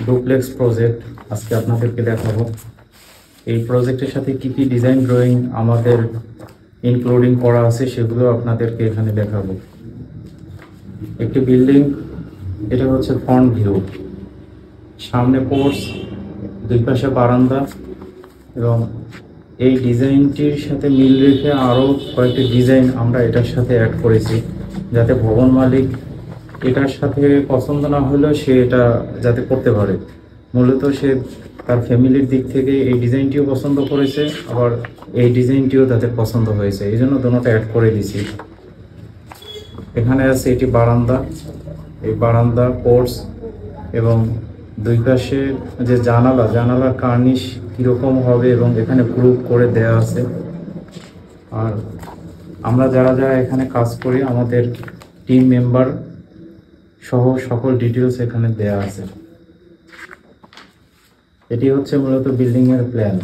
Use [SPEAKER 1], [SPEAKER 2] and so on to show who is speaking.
[SPEAKER 1] Duplex project আজকে আপনাদেরকে দেখাবো। এই প্রজেক্টের সাথে কি কি ডিজাইন ড্রয়িং আমাদের ইনক্লুডিং করা আছে সেগুলো আপনাদেরকে এখানে দেখাবো। একটি বিল্ডিং, এটা হচ্ছে ফ্রন্ট ভিউ, সামনে পোর্টস, দুই পাশে বারান্দা এবং এই ডিজাইনটির সাথে মিল রেখে আরও কয়েকটি ডিজাইন আমরা এটার সাথে অ্যাড করেছি, যাতে ভবন মালিক এটার সাথে পছন্দ না হলেও সে এটা যাতে করতে পারে। মূলত সে তার ফ্যামিলির দিক থেকে এই ডিজাইনটিও পছন্দ করেছে, আবার এই ডিজাইনটিও তাদের পছন্দ হয়েছে, এই জন্য দুটোটা অ্যাড করে দিয়েছি। এখানে আছে এটি বারান্দা, এই বারান্দা, পোর্টস এবং দুই পাশে যে জানালার কার্নিশ কীরকম হবে এবং এখানে গ্রুপ করে দেয়া আছে। আর আমরা যারা যারা এখানে কাজ করি আমাদের টিম মেম্বার সহ সকল ডিটেলস এখানে দেয়া আছে। এটি হচ্ছে মূলত বিল্ডিং এর প্ল্যান।